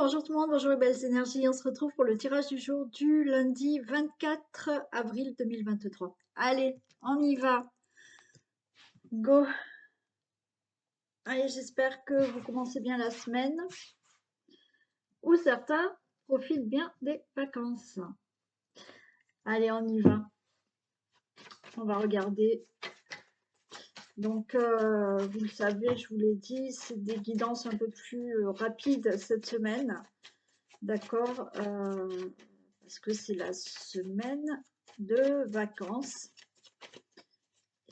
bonjour tout le monde, bonjour les belles énergies. On se retrouve pour le tirage du jour du lundi 24 avril 2023. Allez, on y va. Go. Allez, j'espère que vous commencez bien la semaine. Ou certains profitent bien des vacances. Allez, on y va. On va regarder. Donc, vous le savez, je vous l'ai dit, c'est des guidances un peu plus rapides cette semaine. D'accord, parce que c'est la semaine de vacances,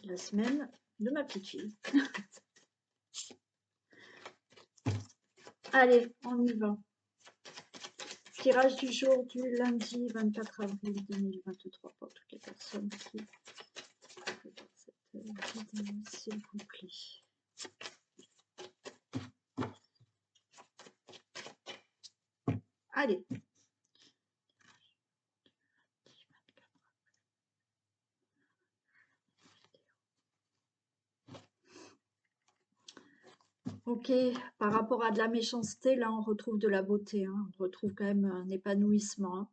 la semaine de ma petite fille. Allez, on y va. Tirage du jour du lundi 24 avril 2023 pour toutes les personnes qui regardent cette vidéo, s'il vous plaît. Allez. Ok, par rapport à de la méchanceté, là on retrouve de la beauté, hein. On retrouve quand même un épanouissement, hein.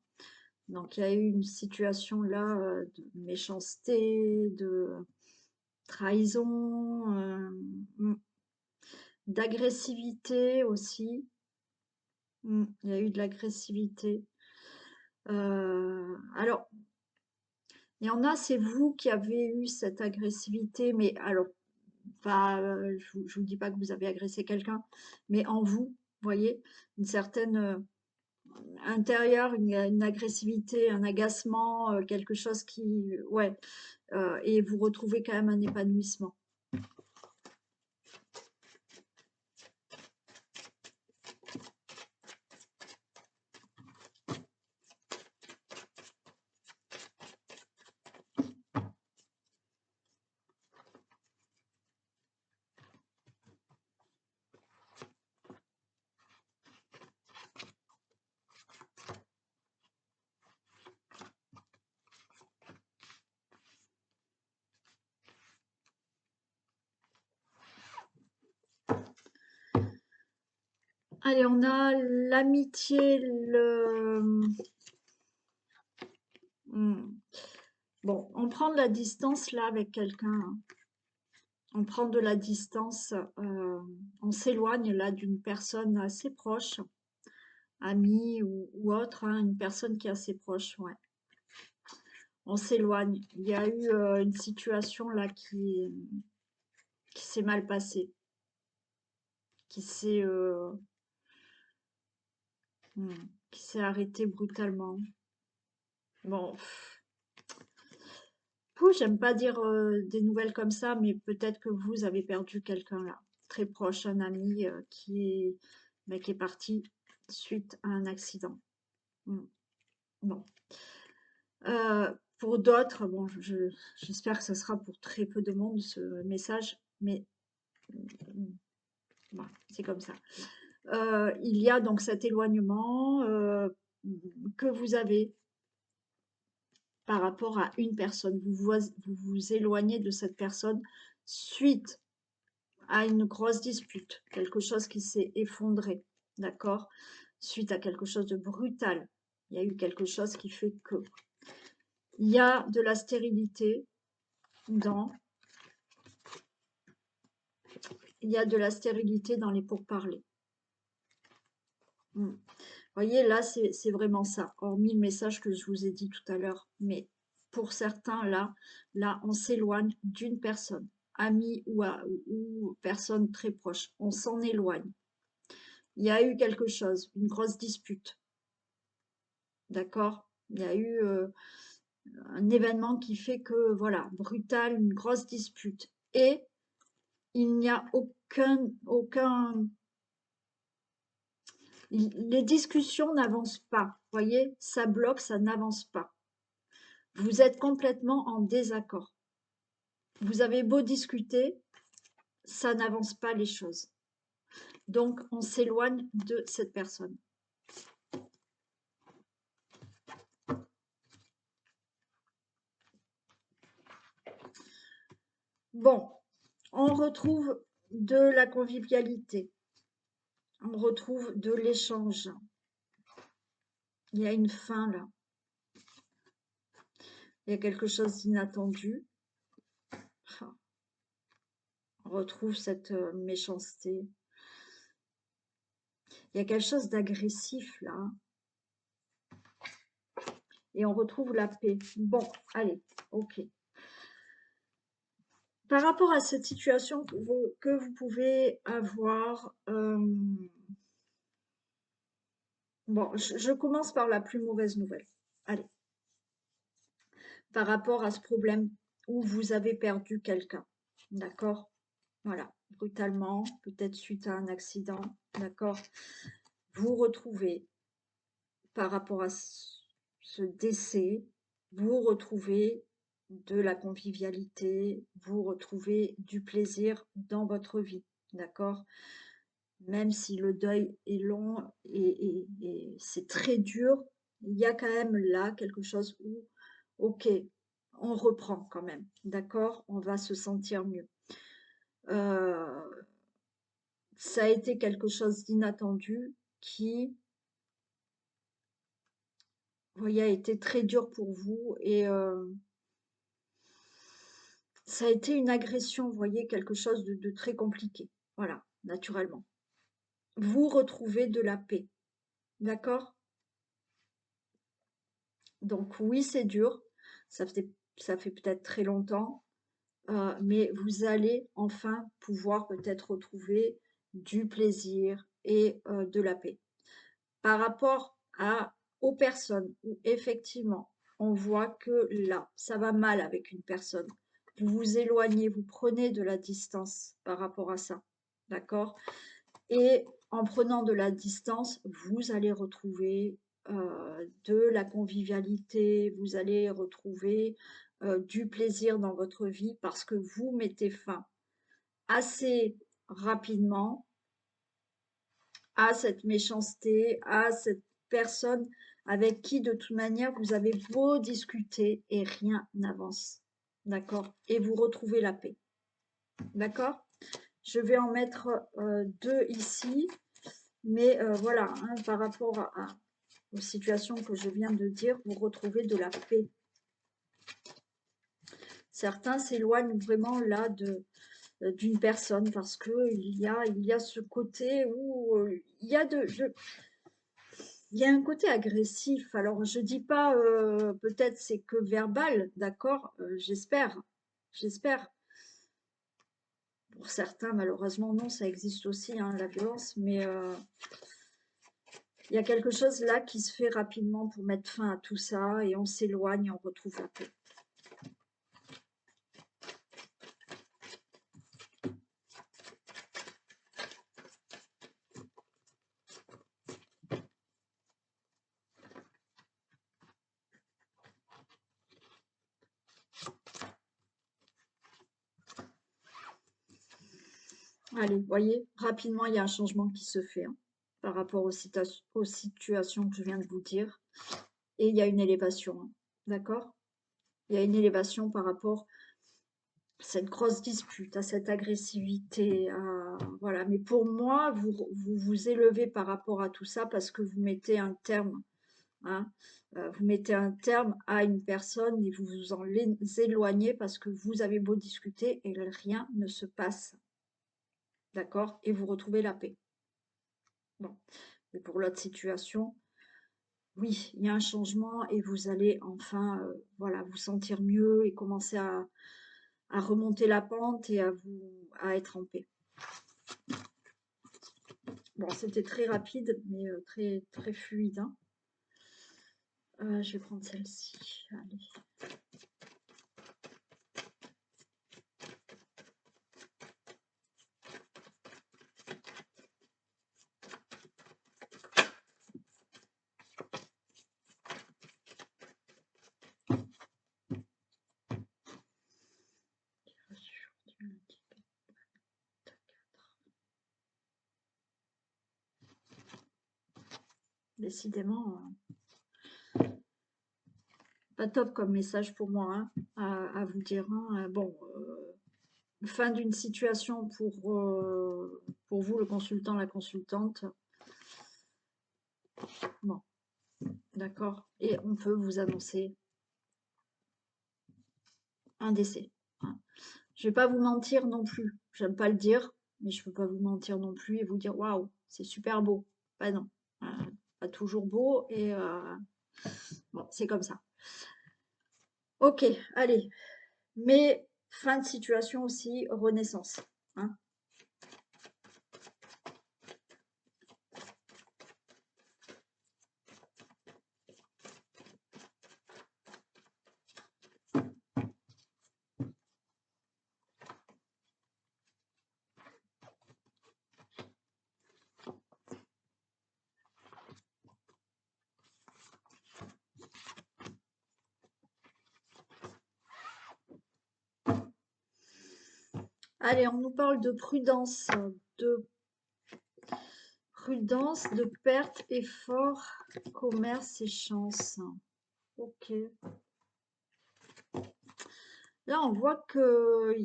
Donc il y a eu une situation là de méchanceté, de trahison, d'agressivité aussi. Il y a eu de l'agressivité. Alors, il y en a, c'est vous qui avez eu cette agressivité, mais alors, pas, je vous dis pas que vous avez agressé quelqu'un, mais en vous, voyez, une certaine intérieure, une agressivité, un agacement, quelque chose qui, ouais, et vous retrouvez quand même un épanouissement. Allez, on a l'amitié, Bon, on prend de la distance là avec quelqu'un, hein. On prend de la distance, on s'éloigne là d'une personne assez proche, amie ou autre, hein, une personne qui est assez proche, ouais. On s'éloigne. Il y a eu une situation là qui s'est mal passée, qui s'est arrêtée brutalement. Bon, j'aime pas dire des nouvelles comme ça, mais peut-être que vous avez perdu quelqu'un là, très proche, un ami qui est parti suite à un accident. Bon. Pour d'autres, bon, j'espère que ce sera pour très peu de monde ce message, mais voilà, c'est comme ça. Il y a donc cet éloignement que vous avez par rapport à une personne. Vous vous éloignez de cette personne suite à une grosse dispute, quelque chose qui s'est effondré, d'accord? Suite à quelque chose de brutal. Il y a eu quelque chose qui fait que. Il y a de la stérilité dans les pourparlers. Vous voyez, là, c'est vraiment ça, hormis le message que je vous ai dit tout à l'heure. Mais pour certains, là on s'éloigne d'une personne, amie ou personne très proche. On s'en éloigne. Il y a eu quelque chose, une grosse dispute. D'accord? Il y a eu un événement qui fait que, voilà, brutal, une grosse dispute. Et il n'y a les discussions n'avancent pas. Vous voyez, ça bloque, ça n'avance pas. Vous êtes complètement en désaccord. Vous avez beau discuter, ça n'avance pas les choses. Donc, on s'éloigne de cette personne. Bon, on retrouve de la convivialité. On retrouve de l'échange. Il y a une fin là. Il y a quelque chose d'inattendu. Enfin, on retrouve cette méchanceté. Il y a quelque chose d'agressif là. Et on retrouve la paix. Bon, allez, ok. Par rapport à cette situation que vous pouvez avoir, bon, je commence par la plus mauvaise nouvelle. Allez. Par rapport à ce problème où vous avez perdu quelqu'un. D'accord? Voilà, brutalement, peut-être suite à un accident. D'accord? Vous retrouvez, par rapport à ce décès, vous retrouvez de la convivialité, vous retrouvez du plaisir dans votre vie. D'accord? Même si le deuil est long et c'est très dur, il y a quand même là quelque chose où, ok, on reprend quand même, d'accord? On va se sentir mieux. Ça a été quelque chose d'inattendu qui, vous voyez, a été très dur pour vous et ça a été une agression, vous voyez, quelque chose de très compliqué. Voilà, naturellement. Vous retrouvez de la paix, d'accord? Donc oui, c'est dur, ça fait peut-être très longtemps, mais vous allez enfin pouvoir peut-être retrouver du plaisir et de la paix. Par rapport aux personnes où effectivement on voit que là, ça va mal avec une personne, vous vous éloignez, vous prenez de la distance par rapport à ça, d'accord? Et en prenant de la distance, vous allez retrouver de la convivialité, vous allez retrouver du plaisir dans votre vie parce que vous mettez fin assez rapidement à cette méchanceté, à cette personne avec qui de toute manière vous avez beau discuter et rien n'avance. D'accord? Et vous retrouvez la paix. D'accord? Je vais en mettre deux ici. Mais voilà, hein, par rapport aux situations que je viens de dire, vous retrouvez de la paix. Certains s'éloignent vraiment là d'une personne parce que il y a ce côté où il y a il y a un côté agressif. Alors je dis pas peut-être c'est que verbal, d'accord, j'espère. Pour certains, malheureusement, non, ça existe aussi, hein, la violence, mais il y a quelque chose là qui se fait rapidement pour mettre fin à tout ça et on s'éloigne et on retrouve la paix. Allez, vous voyez, rapidement, il y a un changement qui se fait hein, par rapport aux situations que je viens de vous dire. Et il y a une élévation, hein, d'accord? Il y a une élévation par rapport à cette grosse dispute, à cette agressivité. Voilà. Mais pour moi, vous élevez par rapport à tout ça parce que vous mettez un terme. Hein, vous mettez un terme à une personne et vous vous en éloignez parce que vous avez beau discuter et rien ne se passe. D'accord? Et vous retrouvez la paix. Bon. Et pour l'autre situation, oui, il y a un changement et vous allez enfin voilà, vous sentir mieux et commencer à remonter la pente et à être en paix. Bon, c'était très rapide, mais très, très fluide. Hein. Je vais prendre celle-ci. Allez. Décidément, pas top comme message pour moi hein, à vous dire. Hein. Bon, fin d'une situation pour vous, le consultant, la consultante. Bon, d'accord. Et on peut vous annoncer un décès. Hein. Je vais pas vous mentir non plus. J'aime pas le dire, mais je peux pas vous mentir non plus et vous dire waouh, c'est super beau. Bah non, euh, pas toujours beau et bon, c'est comme ça. Ok, allez. Mais fin de situation aussi, renaissance. Hein. Allez, on nous parle de prudence, de perte, effort, commerce et chance. Ok. Là, on voit que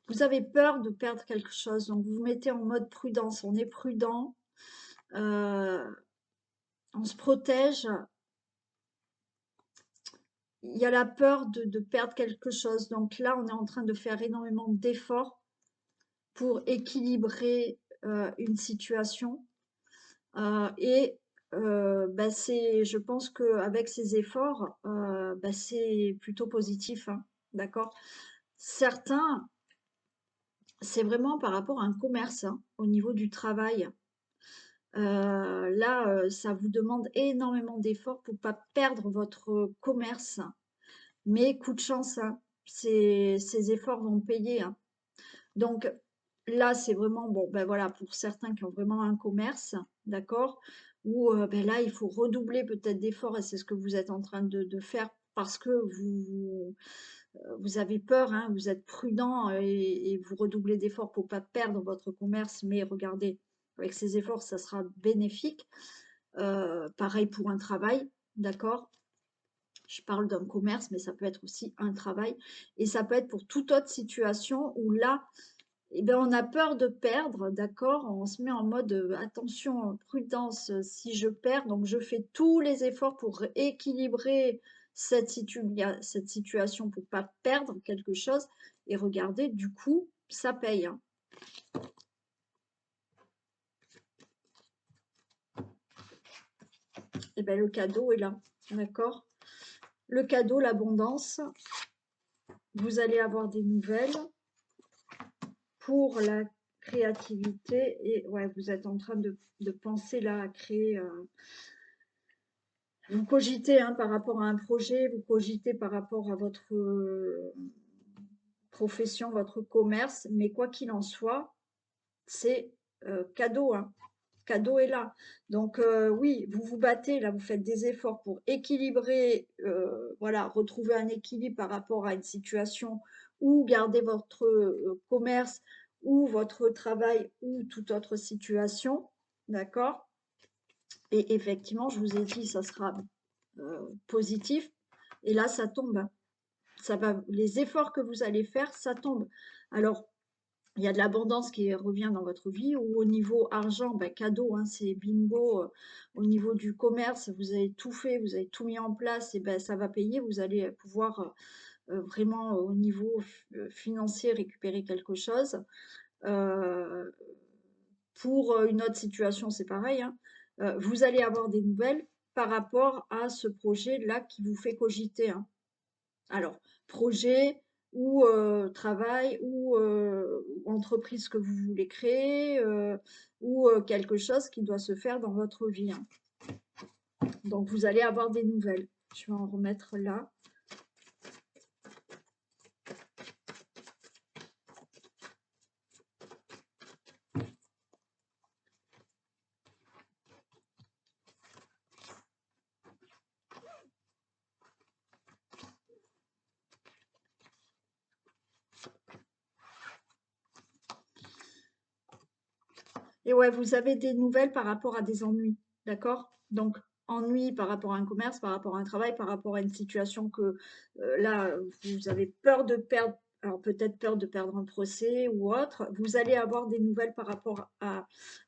vous avez peur de perdre quelque chose, donc vous vous mettez en mode prudence. On est prudent, on se protège. Il y a la peur de perdre quelque chose. Donc là, on est en train de faire énormément d'efforts pour équilibrer une situation. Et bah, je pense qu'avec ces efforts, bah, c'est plutôt positif. Hein, d'accord? Certains, c'est vraiment par rapport à un commerce, hein, au niveau du travail. Là, ça vous demande énormément d'efforts pour pas perdre votre commerce. Mais coup de chance, hein, ces efforts vont payer. Hein. Donc là, c'est vraiment, bon, ben voilà, pour certains qui ont vraiment un commerce, d'accord, où ben là, il faut redoubler peut-être d'efforts, et c'est ce que vous êtes en train de faire parce que vous avez peur, hein, vous êtes prudent et vous redoublez d'efforts pour pas perdre votre commerce, mais regardez, avec ces efforts, ça sera bénéfique. Pareil pour un travail, d'accord? Je parle d'un commerce, mais ça peut être aussi un travail. Et ça peut être pour toute autre situation où là, eh ben, on a peur de perdre, d'accord? On se met en mode attention, prudence, si je perds, donc je fais tous les efforts pour équilibrer cette situation pour pas perdre quelque chose. Et regardez, du coup, ça paye. Hein. Et ben, le cadeau est là, d'accord? Le cadeau, l'abondance, vous allez avoir des nouvelles pour la créativité et ouais, vous êtes en train de penser là à créer. Vous cogitez hein, par rapport à un projet, vous cogitez par rapport à votre profession, votre commerce, mais quoi qu'il en soit, c'est cadeau. Hein. Cadeau est là. Donc oui, vous vous battez, là, vous faites des efforts pour équilibrer, voilà, retrouver un équilibre par rapport à une situation ou garder votre commerce ou votre travail ou toute autre situation. D'accord? Et effectivement, je vous ai dit, ça sera positif. Et là, ça tombe. Ça va, les efforts que vous allez faire, ça tombe. Alors, il y a de l'abondance qui revient dans votre vie, ou au niveau argent, ben, cadeau, hein, c'est bingo. Au niveau du commerce, vous avez tout fait, vous avez tout mis en place, et ben, ça va payer. Vous allez pouvoir vraiment, au niveau financier, récupérer quelque chose. Euh, pour une autre situation, c'est pareil. Hein. Vous allez avoir des nouvelles par rapport à ce projet-là qui vous fait cogiter. Hein. Alors, projet ou travail ou entreprise que vous voulez créer ou quelque chose qui doit se faire dans votre vie. Hein. Donc, vous allez avoir des nouvelles. Je vais en remettre là. Et ouais, vous avez des nouvelles par rapport à des ennuis. D'accord? Donc, ennui par rapport à un commerce, par rapport à un travail, par rapport à une situation que là, vous avez peur de perdre, alors peut-être peur de perdre un procès ou autre, vous allez avoir des nouvelles par rapport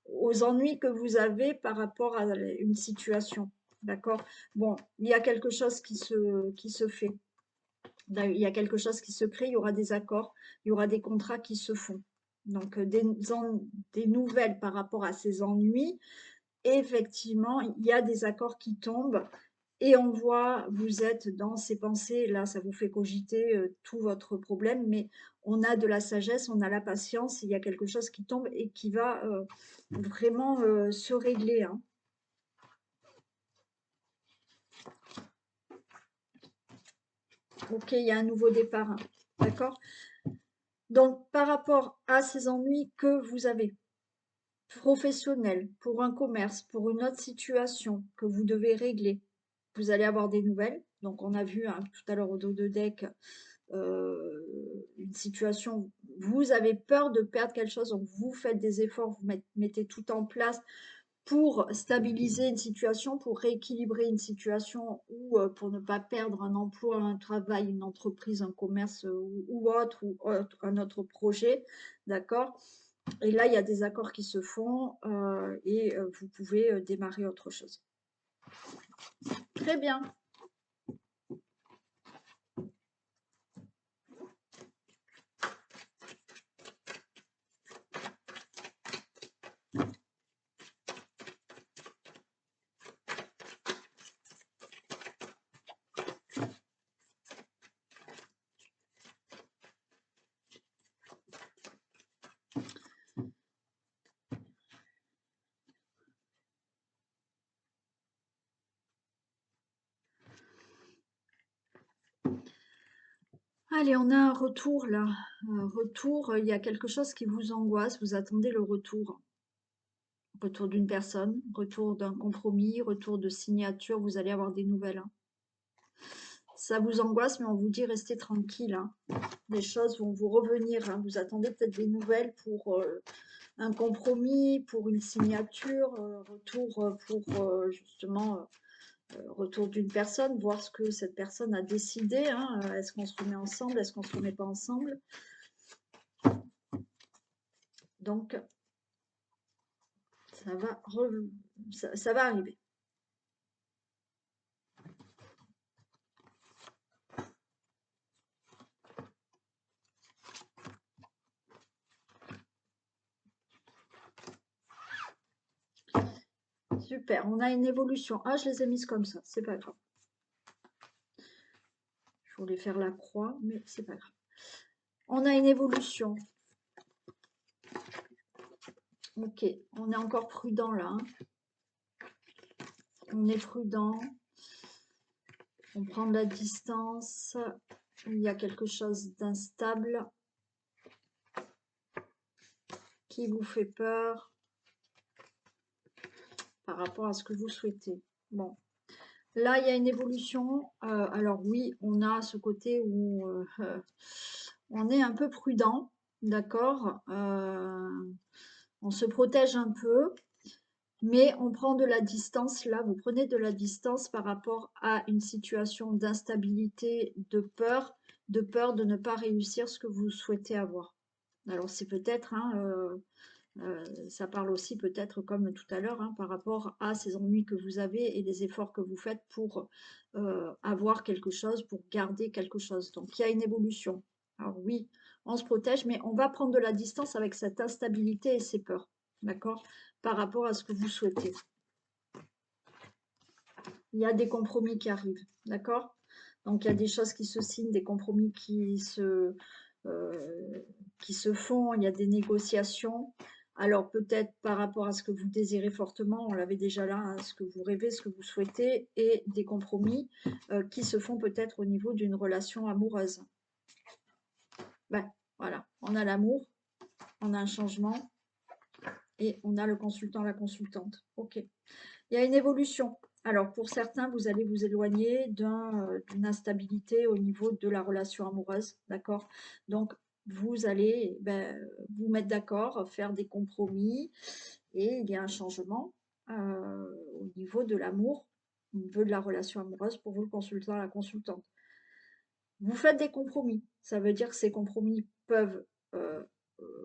aux ennuis que vous avez par rapport à une situation. D'accord? Bon, il y a quelque chose qui se fait. Il y a quelque chose qui se crée, il y aura des accords, il y aura des contrats qui se font. Donc, des nouvelles par rapport à ces ennuis. Effectivement, il y a des accords qui tombent et on voit, vous êtes dans ces pensées, là, ça vous fait cogiter tout votre problème, mais on a de la sagesse, on a la patience, il y a quelque chose qui tombe et qui va vraiment se régler, hein. Ok, il y a un nouveau départ, hein. D'accord? Donc, par rapport à ces ennuis que vous avez, professionnels, pour un commerce, pour une autre situation que vous devez régler, vous allez avoir des nouvelles. Donc, on a vu hein, tout à l'heure au dos de deck une situation, vous avez peur de perdre quelque chose, donc vous faites des efforts, vous mettez tout en place pour stabiliser une situation, pour rééquilibrer une situation ou pour ne pas perdre un emploi, un travail, une entreprise, un commerce ou autre, un autre projet, d'accord? Et là, il y a des accords qui se font et vous pouvez démarrer autre chose. Très bien. Allez, on a un retour là. Un retour, il y a quelque chose qui vous angoisse, vous attendez le retour. Retour d'une personne, retour d'un compromis, retour de signature, vous allez avoir des nouvelles, hein. Ça vous angoisse, mais on vous dit restez tranquille, hein. Les choses vont vous revenir, hein. Vous attendez peut-être des nouvelles pour un compromis, pour une signature, retour pour justement retour d'une personne, voir ce que cette personne a décidé, hein. Est-ce qu'on se remet ensemble, est-ce qu'on se remet pas ensemble? Donc, ça va arriver. Super, on a une évolution. Ah, je les ai mises comme ça, c'est pas grave. Je voulais faire la croix, mais c'est pas grave. On a une évolution. Ok, on est encore prudent là, hein. On est prudent. On prend de la distance. Il y a quelque chose d'instable qui vous fait peur par rapport à ce que vous souhaitez. Bon, là, il y a une évolution. Alors oui, on a ce côté où on est un peu prudent, d'accord? On se protège un peu, mais on prend de la distance. Là, vous prenez de la distance par rapport à une situation d'instabilité, de peur de ne pas réussir ce que vous souhaitez avoir. Alors c'est peut-être, hein, ça parle aussi peut-être comme tout à l'heure, hein, par rapport à ces ennuis que vous avez et les efforts que vous faites pour avoir quelque chose, pour garder quelque chose. Donc il y a une évolution. Alors oui, on se protège, mais on va prendre de la distance avec cette instabilité et ces peurs, d'accord, par rapport à ce que vous souhaitez. Il y a des compromis qui arrivent, d'accord? Donc il y a des choses qui se signent, des compromis qui se font, il y a des négociations. Alors peut-être par rapport à ce que vous désirez fortement, on l'avait déjà là, hein, ce que vous rêvez, ce que vous souhaitez, et des compromis qui se font peut-être au niveau d'une relation amoureuse. Ben, voilà, on a l'amour, on a un changement, et on a le consultant, la consultante. Ok. Il y a une évolution. Alors pour certains, vous allez vous éloigner d'une instabilité au niveau de la relation amoureuse, d'accord? Donc vous allez vous mettre d'accord, faire des compromis et il y a un changement au niveau de l'amour veut de la relation amoureuse pour vous, le consultant, la consultante. Vous faites des compromis. Ça veut dire que ces compromis peuvent,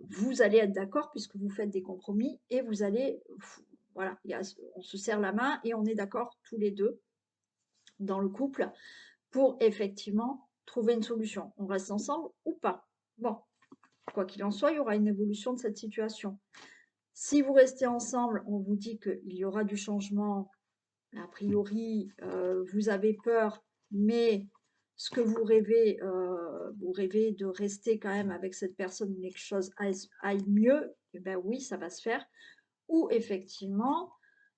vous allez être d'accord puisque vous faites des compromis et vous allez, voilà, on se serre la main et on est d'accord tous les deux dans le couple pour effectivement trouver une solution. On reste ensemble ou pas. Bon, quoi qu'il en soit, il y aura une évolution de cette situation. Si vous restez ensemble, on vous dit qu'il y aura du changement. A priori, vous avez peur, mais ce que vous rêvez de rester quand même avec cette personne, mais que les choses aillent mieux, et ben oui, ça va se faire. Ou effectivement,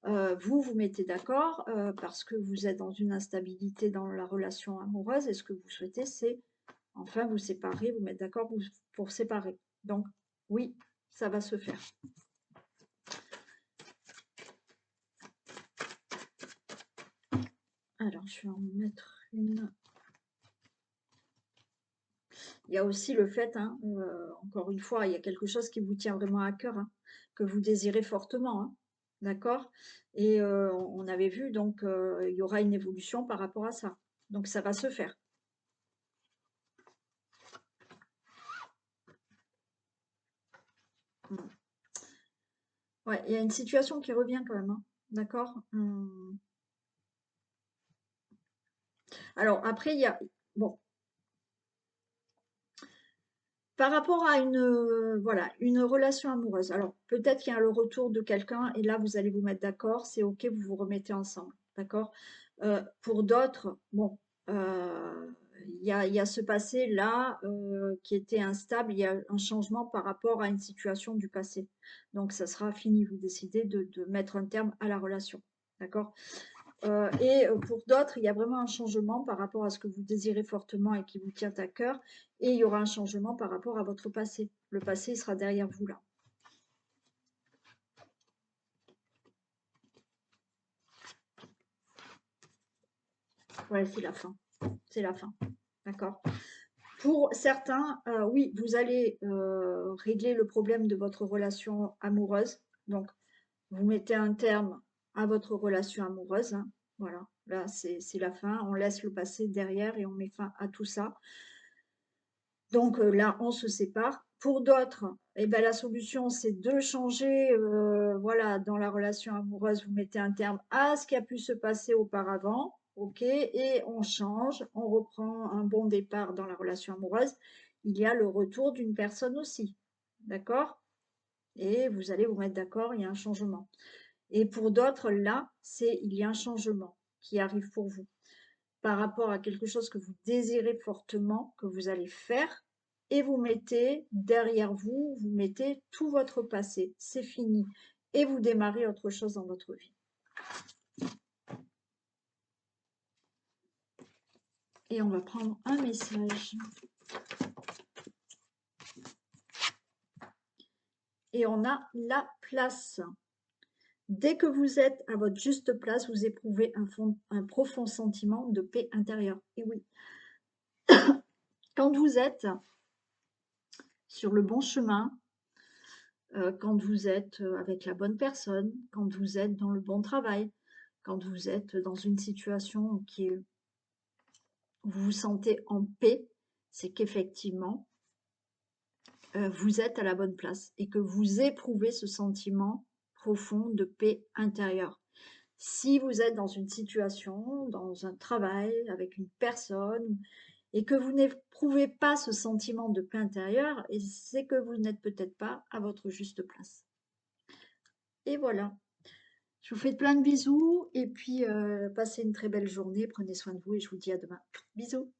vous vous mettez d'accord parce que vous êtes dans une instabilité dans la relation amoureuse et ce que vous souhaitez, c'est enfin vous séparer, vous mettre d'accord pour séparer. Donc, oui, ça va se faire. Alors, je vais en mettre une. Il y a aussi le fait, hein, encore une fois, il y a quelque chose qui vous tient vraiment à cœur, hein, que vous désirez fortement, hein, d'accord? Et on avait vu, donc il y aura une évolution par rapport à ça. Donc ça va se faire. Mm. Ouais, il y a une situation qui revient quand même, hein, d'accord? Alors après, il y a... Bon, par rapport à voilà, une relation amoureuse, alors peut-être qu'il y a le retour de quelqu'un et là vous allez vous mettre d'accord, c'est ok, vous vous remettez ensemble, d'accord? Pour d'autres, bon, il y a ce passé-là qui était instable, il y a un changement par rapport à une situation du passé. Donc ça sera fini, vous décidez de mettre un terme à la relation, d'accord? Et pour d'autres, il y a vraiment un changement par rapport à ce que vous désirez fortement et qui vous tient à cœur. Et il y aura un changement par rapport à votre passé. Le passé sera derrière vous là. Ouais, c'est la fin. C'est la fin. D'accord. Pour certains, oui, vous allez régler le problème de votre relation amoureuse. Donc, vous mettez un terme à votre relation amoureuse, hein. Voilà, là, c'est la fin. On laisse le passé derrière et on met fin à tout ça. Donc là, on se sépare. Pour d'autres, eh ben, la solution, c'est de changer. Voilà, dans la relation amoureuse, vous mettez un terme à ce qui a pu se passer auparavant. OK, et on change, on reprend un bon départ dans la relation amoureuse. Il y a le retour d'une personne aussi. D'accord? Et vous allez vous mettre d'accord, il y a un changement. Et pour d'autres, là, il y a un changement qui arrive pour vous par rapport à quelque chose que vous désirez fortement, que vous allez faire, et vous mettez derrière vous, vous mettez tout votre passé, c'est fini, et vous démarrez autre chose dans votre vie. Et on va prendre un message. Et on a la place. Dès que vous êtes à votre juste place, vous éprouvez un profond sentiment de paix intérieure. Et oui, quand vous êtes sur le bon chemin, quand vous êtes avec la bonne personne, quand vous êtes dans le bon travail, quand vous êtes dans une situation qui est, vous vous sentez en paix, c'est qu'effectivement, vous êtes à la bonne place et que vous éprouvez ce sentiment profond de paix intérieure. Si vous êtes dans une situation, dans un travail, avec une personne, et que vous n'éprouvez pas ce sentiment de paix intérieure, c'est que vous n'êtes peut-être pas à votre juste place. Et voilà. Je vous fais plein de bisous et puis passez une très belle journée. Prenez soin de vous et je vous dis à demain. Bisous.